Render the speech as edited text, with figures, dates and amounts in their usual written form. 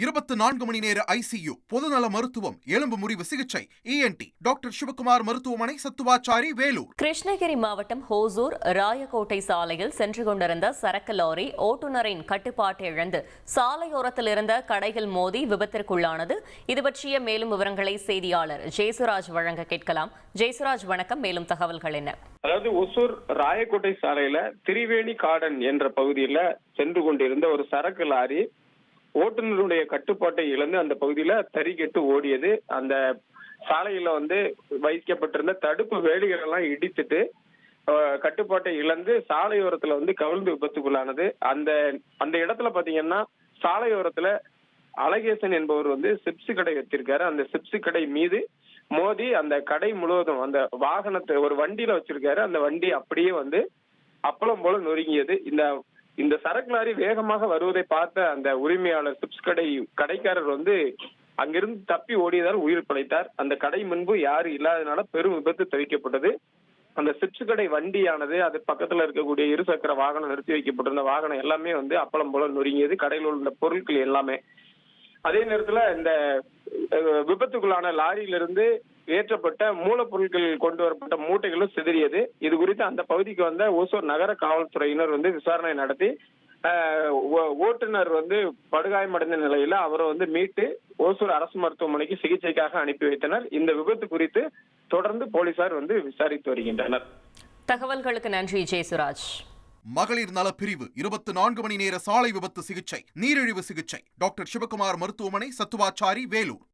24 மணி நேர ஐசியு, பொதுநல மருத்துவம், எலும்பு முறிவு சிகிச்சை, ENT டாக்டர் சிவகுமார் மருத்துவமனை, சத்துவாச்சாரி, வேலூர். கிருஷ்ணகிரி மாவட்டம் ஹோசூர் ராயக்கோட்டை சாலையில் சென்று கொண்டிருந்த சரக்கு லாரி ஓட்டுநரின் கட்டுப்பாட்டை இழந்து சாலையோரத்தில் இருந்த கடைகள் மோதி விபத்திற்குள்ளானது. இது பற்றிய மேலும் விவரங்களை செய்தியாளர் ஜெயசுராஜ் வழங்க கேட்கலாம். ஜெயசுராஜ், வணக்கம். மேலும் தகவல்கள் என்ன? அதாவது ஒசூர் ராயக்கோட்டை சாலையில திரிவேணி கார்டன் என்ற பகுதியில சென்று கொண்டிருந்த ஒரு சரக்கு லாரி ஓட்டுநருடைய கட்டுப்பாட்டை இழந்து அந்த பகுதியில தறிகெட்டு ஓடியது. அந்த சாலையில வைக்கப்பட்டிருந்த தடுப்பு வேலிகள் எல்லாம் இடித்துட்டு கட்டுப்பாட்டை இழந்து சாலையோரத்துல கவிழ்ந்து விபத்துக்குள்ளானது. அந்த இடத்துல பாத்தீங்கன்னா சாலையோரத்துல அழகேசன் என்பவர் சிப்ஸ் கடை வச்சிருக்காரு. அந்த சிப்ஸ் கடை மீது மோதி அந்த கடை முழுவதும் அந்த வாகனத்தை ஒரு வண்டியில வச்சிருக்காரு. அந்த வண்டி அப்படியே அப்பளம் போல நொறுங்கியது. இந்த சரக்கு லாரி வேகமாக வருவதை பார்த்த அந்த உரிமையாளர் சிப்ஸ் கடைக்காரர் அங்கிருந்து தப்பி ஓடியதால் உயிர் பிழைத்தார். அந்த கடை முன்பு யாரும் இல்லாதனால பெரும் விபத்து தவிக்கப்பட்டது. அந்த சிப்ஸ் கடை வண்டியானது அது பக்கத்துல இருக்கக்கூடிய இருசக்கர வாகனம் நிறுத்தி வைக்கப்பட்டிருந்த வாகனம் எல்லாமே அப்பளம் போல நொறுங்கியது. கடையில் உள்ள பொருட்கள் எல்லாமே. அதே நேரத்துல இந்த விபத்துக்குள்ளான லாரியிலிருந்து ஏற்றப்பட்ட மூலப்பொருட்கள் கொண்டு வரப்பட்ட மூட்டைகளும் சிதறியது. இது குறித்து அந்த பகுதிக்கு வந்த ஓசூர் நகர காவல்துறையினர் விசாரணை நடத்தி ஓட்டுநர் படுகாயமடைந்த நிலையில அவரை மீட்டு ஓசூர் அரசு மருத்துவமனைக்கு சிகிச்சைக்காக அனுப்பி வைத்தனர். இந்த விபத்து குறித்து தொடர்ந்து போலீசார் விசாரித்து வருகின்றனர். தகவல்களுக்கு நன்றி ஜெயசுராஜ். மகளிர் நல பிரிவு 24 மணி நேர சாலை விபத்து சிகிச்சை, நீரிழிவு சிகிச்சை, டாக்டர் சிவகுமார் மருத்துவமனை, சத்துவாச்சாரி, வேலூர்.